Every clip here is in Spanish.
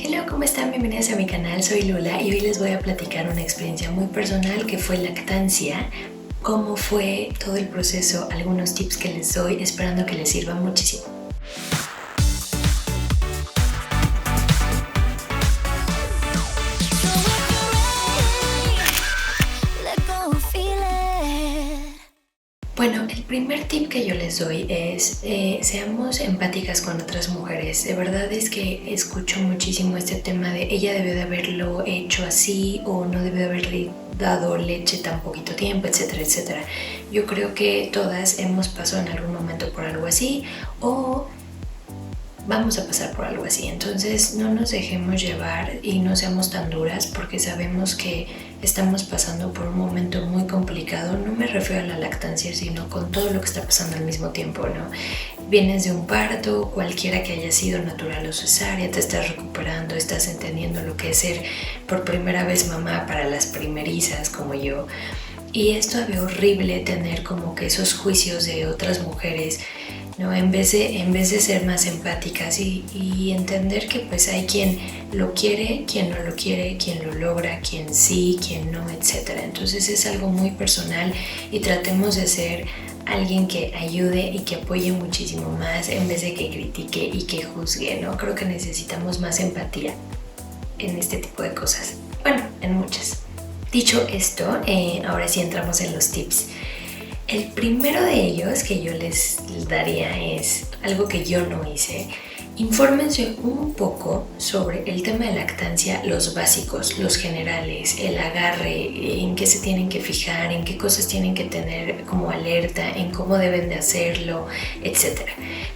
Hello, ¿cómo están? Bienvenidos a mi canal, soy Lula y hoy les voy a platicar una experiencia muy personal que fue lactancia, cómo fue todo el proceso, algunos tips que les doy, esperando que les sirva muchísimo. Bueno, el primer tip que yo les doy es seamos empáticas con otras mujeres. De verdad es que escucho muchísimo este tema de ella debió de haberlo hecho así o no debió de haberle dado leche tan poquito tiempo, etcétera, etcétera. Yo creo que todas hemos pasado en algún momento por algo así o vamos a pasar por algo así. Entonces no nos dejemos llevar y no seamos tan duras porque sabemos que estamos pasando por un momento muy complicado. No me refiero a la lactancia, sino con todo lo que está pasando al mismo tiempo, ¿no? Vienes de un parto, cualquiera que haya sido natural o cesárea, te estás recuperando, estás entendiendo lo que es ser por primera vez mamá para las primerizas como yo. Y es todavía horrible tener como que esos juicios de otras mujeres, ¿no? En vez de ser más empáticas y entender que pues hay quien lo quiere, quien no lo quiere, quien lo logra, quien sí, quien no, etc. Entonces es algo muy personal y tratemos de ser alguien que ayude y que apoye muchísimo más en vez de que critique y que juzgue, ¿no? Creo que necesitamos más empatía en este tipo de cosas. Bueno, en muchas. Dicho esto, ahora sí entramos en los tips. El primero de ellos que yo les daría es algo que yo no hice. Infórmense un poco sobre el tema de lactancia, los básicos, los generales, el agarre, en qué se tienen que fijar, en qué cosas tienen que tener como alerta, en cómo deben de hacerlo, etc.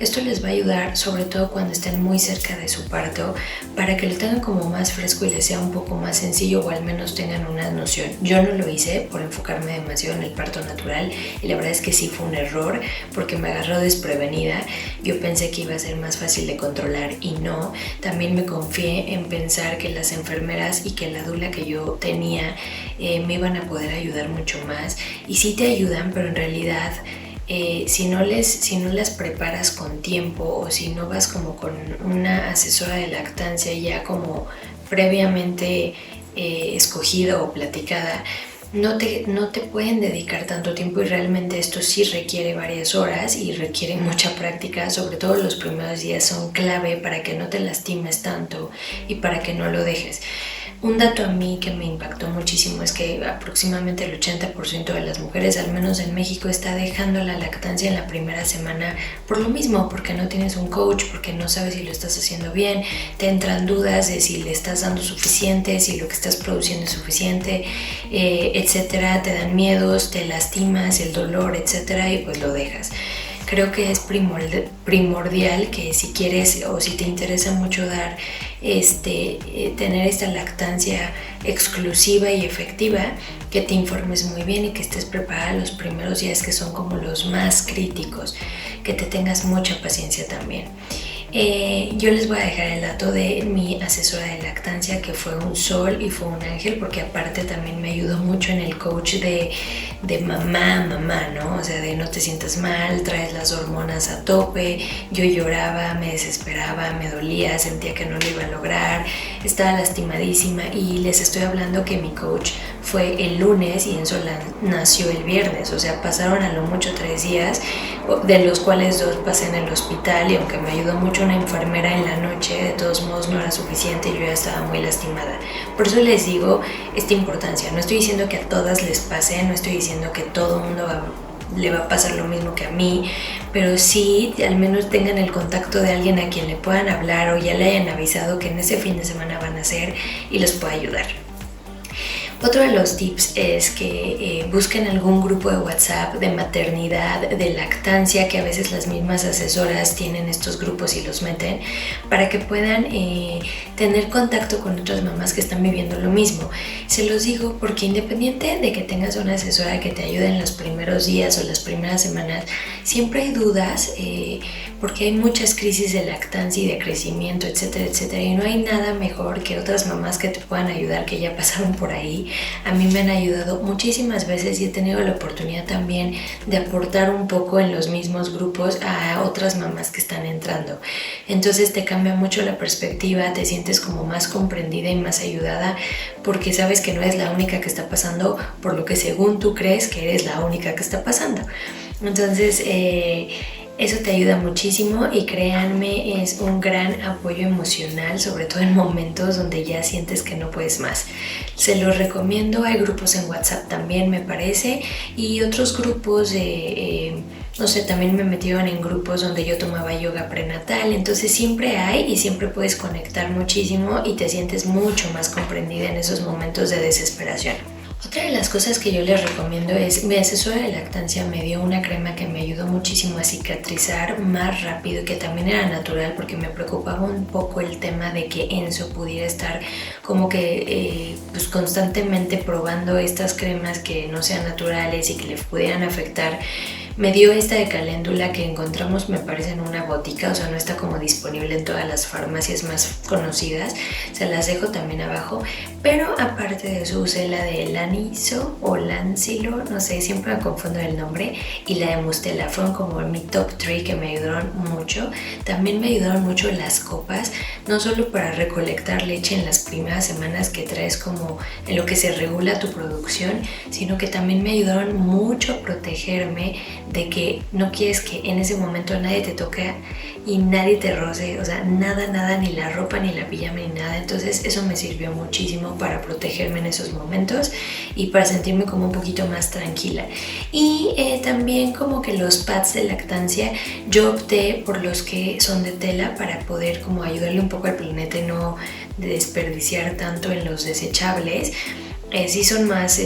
Esto les va a ayudar sobre todo cuando estén muy cerca de su parto para que lo tengan como más fresco y les sea un poco más sencillo o al menos tengan una noción. Yo no lo hice por enfocarme demasiado en el parto natural y la verdad es que sí fue un error porque me agarró desprevenida. Yo pensé que iba a ser más fácil de controlar y no. También me confié en pensar que las enfermeras y que la dula que yo tenía me iban a poder ayudar mucho más y sí te ayudan, pero en realidad si no las preparas con tiempo o si no vas como con una asesora de lactancia ya como previamente escogida o platicada, no te pueden dedicar tanto tiempo y realmente esto sí requiere varias horas y requiere mucha práctica, sobre todo los primeros días son clave para que no te lastimes tanto y para que no lo dejes. Un dato a mí que me impactó muchísimo es que aproximadamente el 80% de las mujeres, al menos en México, está dejando la lactancia en la primera semana por lo mismo, porque no tienes un coach, porque no sabes si lo estás haciendo bien, te entran dudas de si le estás dando suficiente, si lo que estás produciendo es suficiente, etcétera, te dan miedos, te lastimas, el dolor, etcétera, y pues lo dejas. Creo que es primordial que si quieres o si te interesa mucho dar tener esta lactancia exclusiva y efectiva, que te informes muy bien y que estés preparada los primeros días que son como los más críticos, que te tengas mucha paciencia también. Yo les voy a dejar el dato de mi asesora de lactancia que fue un sol y fue un ángel porque aparte también me ayudó mucho en el coach de mamá, ¿no? O sea, de no te sientas mal, traes las hormonas a tope. Yo lloraba, me desesperaba, me dolía, sentía que no lo iba a lograr, estaba lastimadísima y les estoy hablando que mi coach fue el lunes y Enzo nació el viernes, o sea, pasaron a lo mucho 3 días, de los cuales 2 pasé en el hospital y aunque me ayudó mucho una enfermera en la noche, de todos modos no era suficiente, yo ya estaba muy lastimada. Por eso les digo esta importancia, no estoy diciendo que a todas les pase, no estoy diciendo que todo el mundo le va a pasar lo mismo que a mí, pero sí al menos tengan el contacto de alguien a quien le puedan hablar o ya le hayan avisado que en ese fin de semana van a hacer y les pueda ayudar. Otro de los tips es que busquen algún grupo de WhatsApp de maternidad, de lactancia, que a veces las mismas asesoras tienen estos grupos y los meten, para que puedan tener contacto con otras mamás que están viviendo lo mismo. Se los digo porque independiente de que tengas una asesora que te ayude en los primeros días o las primeras semanas, siempre hay dudas porque hay muchas crisis de lactancia y de crecimiento, etcétera, etcétera, y no hay nada mejor que otras mamás que te puedan ayudar, que ya pasaron por ahí. A mí me han ayudado muchísimas veces y he tenido la oportunidad también de aportar un poco en los mismos grupos a otras mamás que están entrando. Entonces te cambia mucho la perspectiva, te sientes sientes como más comprendida y más ayudada porque sabes que no eres la única que está pasando por lo que según tú crees que eres la única que está pasando. Entonces eso te ayuda muchísimo y créanme, es un gran apoyo emocional, sobre todo en momentos donde ya sientes que no puedes más. Se los recomiendo, hay grupos en WhatsApp también me parece y otros grupos de... no sé, también me metieron en grupos donde yo tomaba yoga prenatal, entonces siempre hay y siempre puedes conectar muchísimo y te sientes mucho más comprendida en esos momentos de desesperación. Otra de las cosas que yo les recomiendo es, mi asesora de lactancia me dio una crema que me ayudó muchísimo a cicatrizar más rápido y que también era natural porque me preocupaba un poco el tema de que Enzo pudiera estar como que pues constantemente probando estas cremas que no sean naturales y que le pudieran afectar. Me dio esta de caléndula que encontramos me parece en una botica, o sea no está como disponible en todas las farmacias más conocidas, se las dejo también abajo, pero aparte de eso usé la de Laniso o Lancilo, no sé, siempre me confundo el nombre, y la de Mustela, fueron como mi top 3 que me ayudaron mucho. También me ayudaron mucho las copas, no solo para recolectar leche en las primeras semanas que traes como en lo que se regula tu producción, sino que también me ayudaron mucho a protegerme de que no quieres que en ese momento nadie te toque y nadie te roce, o sea, nada, ni la ropa, ni la pijama, ni nada. Entonces eso me sirvió muchísimo para protegerme en esos momentos y para sentirme como un poquito más tranquila. Y también como que los pads de lactancia, yo opté por los que son de tela para poder como ayudarle un poco al planeta y no desperdiciar tanto en los desechables. Sí son más,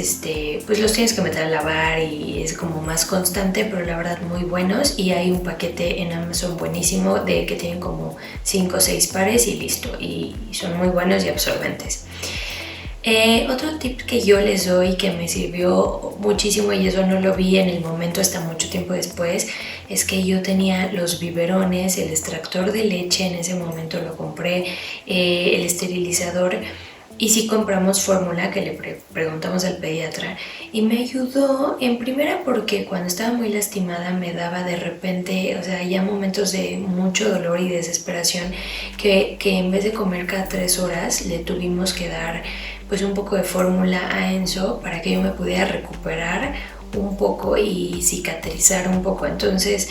pues los tienes que meter a lavar y es como más constante, pero la verdad muy buenos. Y hay un paquete en Amazon buenísimo de que tienen como 5 o 6 pares y listo. Y son muy buenos y absorbentes. Otro tip que yo les doy que me sirvió muchísimo y eso no lo vi en el momento hasta mucho tiempo después, es que yo tenía los biberones, el extractor de leche, en ese momento lo compré, el esterilizador. Y sí compramos fórmula que le preguntamos al pediatra y me ayudó en primera porque cuando estaba muy lastimada me daba de repente, o sea, ya momentos de mucho dolor y desesperación que en vez de comer cada 3 horas le tuvimos que dar pues un poco de fórmula a Enzo para que yo me pudiera recuperar un poco y cicatrizar un poco. Entonces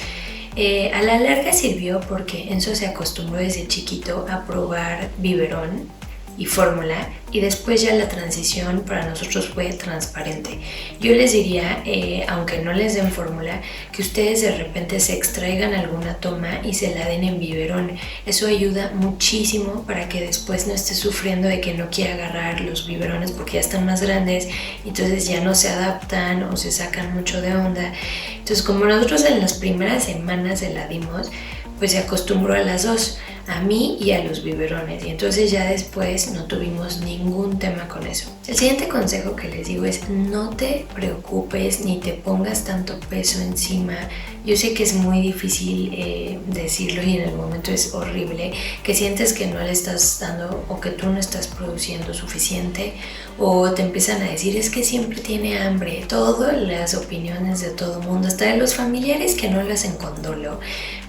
a la larga sirvió porque Enzo se acostumbró desde chiquito a probar biberón y fórmula y después ya la transición para nosotros fue transparente. Yo les diría, aunque no les den fórmula, que ustedes de repente se extraigan alguna toma y se la den en biberón. Eso ayuda muchísimo para que después no esté sufriendo de que no quiera agarrar los biberones porque ya están más grandes, entonces ya no se adaptan o se sacan mucho de onda. Entonces como nosotros en las primeras semanas se la dimos, pues se acostumbró a las dos, a mí y a los biberones, y entonces ya después no tuvimos ningún tema con eso. El siguiente consejo que les digo es no te preocupes ni te pongas tanto peso encima. Yo sé que es muy difícil decirlo y en el momento es horrible, que sientes que no le estás dando o que tú no estás produciendo suficiente o te empiezan a decir es que siempre tiene hambre, todas las opiniones de todo el mundo, hasta de los familiares que no lo hacen con dolo,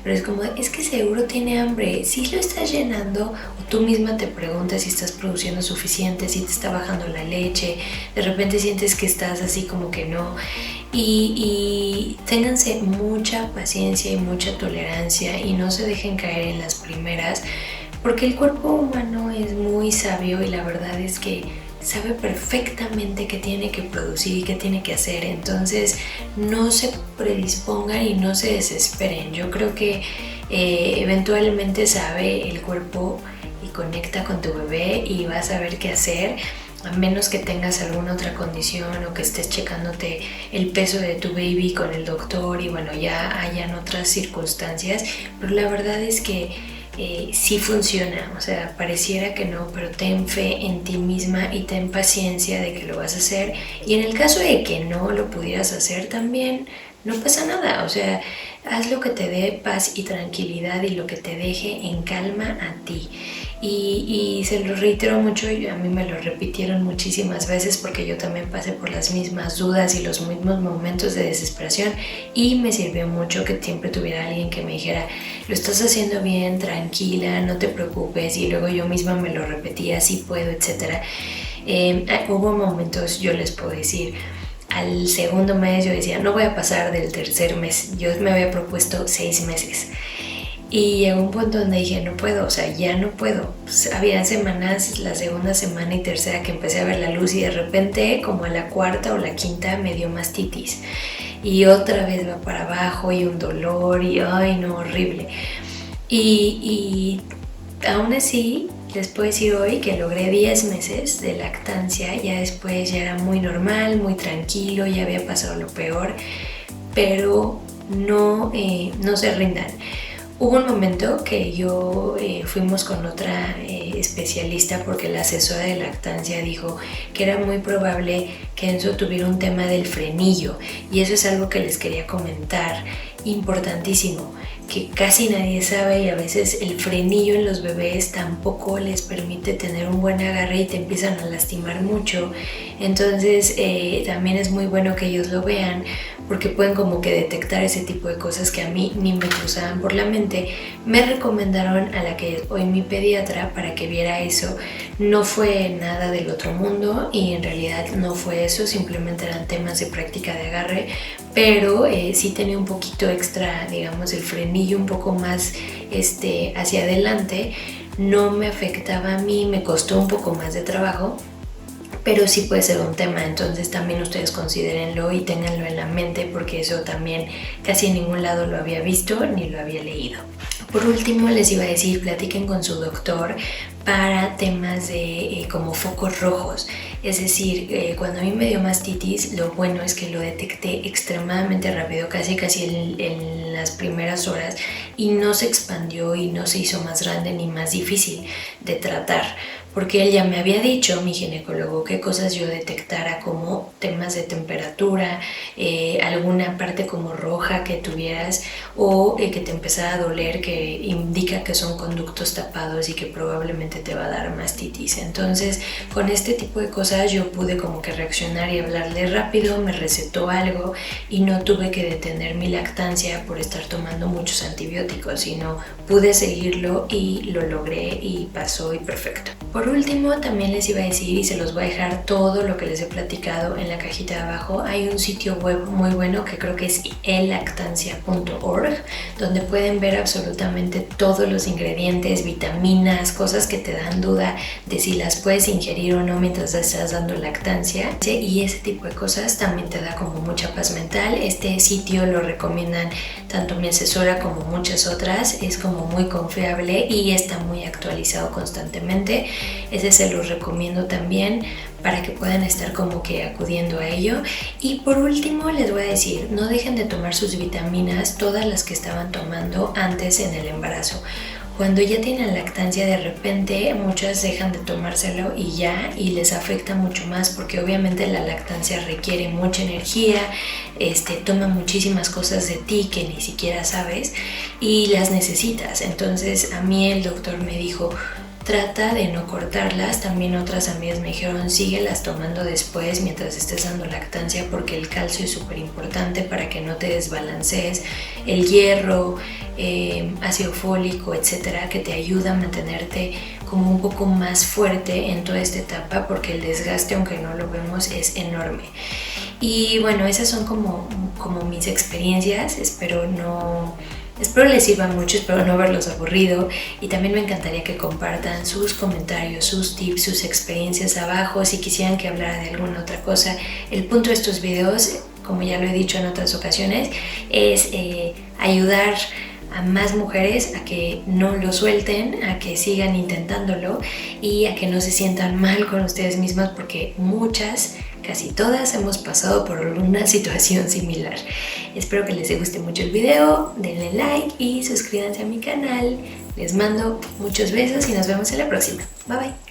pero es como es que seguro tiene hambre, si lo estás llenando o tú misma te preguntas si estás produciendo suficiente, si te está bajando la leche, de repente sientes que estás así como que no. Y ténganse mucha paciencia y mucha tolerancia y no se dejen caer en las primeras porque el cuerpo humano es muy sabio y la verdad es que sabe perfectamente qué tiene que producir y qué tiene que hacer. Entonces no se predispongan y no se desesperen. Yo creo que eventualmente sabe el cuerpo y conecta con tu bebé y va a saber qué hacer, a menos que tengas alguna otra condición o que estés checándote el peso de tu baby con el doctor y bueno, ya hayan otras circunstancias, pero la verdad es que sí funciona, o sea, pareciera que no, pero ten fe en ti misma y ten paciencia de que lo vas a hacer, y en el caso de que no lo pudieras hacer también, no pasa nada, o sea, haz lo que te dé paz y tranquilidad y lo que te deje en calma a ti. y se lo reitero mucho, y a mí me lo repitieron muchísimas veces porque yo también pasé por las mismas dudas y los mismos momentos de desesperación, y me sirvió mucho que siempre tuviera alguien que me dijera: lo estás haciendo bien, tranquila, no te preocupes, y luego yo misma me lo repetía: sí puedo, etc. Hubo momentos, yo les puedo decir, al segundo mes yo decía: no voy a pasar del tercer mes. Yo me había propuesto 6 meses. Y llegó un punto donde dije: no puedo, o sea, ya no puedo. Pues había semanas, la segunda semana y tercera, que empecé a ver la luz, y de repente, como a la cuarta o la quinta, me dio mastitis. Y otra vez va para abajo y un dolor y ay no, horrible. Y aún así, les puedo decir hoy que logré 10 meses de lactancia. Ya después ya era muy normal, muy tranquilo, ya había pasado lo peor, pero no se rindan. Hubo un momento que yo fuimos con otra especialista, porque la asesora de lactancia dijo que era muy probable que Enzo tuviera un tema del frenillo, y eso es algo que les quería comentar, importantísimo, que casi nadie sabe, y a veces el frenillo en los bebés tampoco les permite tener un buen agarre y te empiezan a lastimar mucho. Entonces también es muy bueno que ellos lo vean, porque pueden como que detectar ese tipo de cosas que a mí ni me cruzaban por la mente. Me recomendaron a la que es hoy mi pediatra para que viera eso. No fue nada del otro mundo, y en realidad no fue eso, simplemente eran temas de práctica de agarre, pero sí tenía un poquito extra, digamos, el frenillo un poco más hacia adelante. No me afectaba a mí, me costó un poco más de trabajo, pero sí puede ser un tema. Entonces también ustedes considérenlo y ténganlo en la mente, porque eso también casi en ningún lado lo había visto ni lo había leído. Por último, les iba a decir, platiquen con su doctor para temas de como focos rojos. Es decir, cuando a mí me dio mastitis, lo bueno es que lo detecté extremadamente rápido, casi en las primeras horas, y no se expandió y no se hizo más grande ni más difícil de tratar, porque él ya me había dicho, mi ginecólogo, qué cosas yo detectara, como temas de temperatura, alguna parte como roja que tuvieras, o que te empezara a doler, que indica que son conductos tapados y que probablemente te va a dar mastitis. Entonces, con este tipo de cosas yo pude como que reaccionar y hablarle rápido, me recetó algo y no tuve que detener mi lactancia por estar tomando muchos antibióticos, sino pude seguirlo y lo logré y pasó y perfecto. Por último, también les iba a decir, y se los voy a dejar todo lo que les he platicado en la cajita de abajo, hay un sitio web muy bueno que creo que es elactancia.org, donde pueden ver absolutamente todos los ingredientes, vitaminas, cosas que te dan duda de si las puedes ingerir o no mientras estás dando lactancia, y ese tipo de cosas también te da como mucha paz mental. Este sitio lo recomiendan tanto mi asesora como muchas otras, es como muy confiable y está muy actualizado constantemente. Ese se los recomiendo también para que puedan estar como que acudiendo a ello. Y por último les voy a decir, no dejen de tomar sus vitaminas, todas las que estaban tomando antes en el embarazo. Cuando ya tienen lactancia, de repente muchas dejan de tomárselo y les afecta mucho más, porque obviamente la lactancia requiere mucha energía, toma muchísimas cosas de ti que ni siquiera sabes y las necesitas. Entonces a mí el doctor me dijo, trata de no cortarlas. También otras amigas me dijeron, síguelas tomando después mientras estés dando lactancia, porque el calcio es súper importante para que no te desbalancees, el hierro, ácido fólico, etcétera, que te ayuda a mantenerte como un poco más fuerte en toda esta etapa, porque el desgaste, aunque no lo vemos, es enorme. Y bueno, esas son como mis experiencias. Espero les sirva mucho, espero no verlos aburrido, y también me encantaría que compartan sus comentarios, sus tips, sus experiencias abajo, si quisieran que hablara de alguna otra cosa. El punto de estos videos, como ya lo he dicho en otras ocasiones, es ayudar a más mujeres a que no lo suelten, a que sigan intentándolo y a que no se sientan mal con ustedes mismas, porque casi todas hemos pasado por una situación similar. Espero que les guste mucho el video, denle like y suscríbanse a mi canal. Les mando muchos besos y nos vemos en la próxima. Bye bye.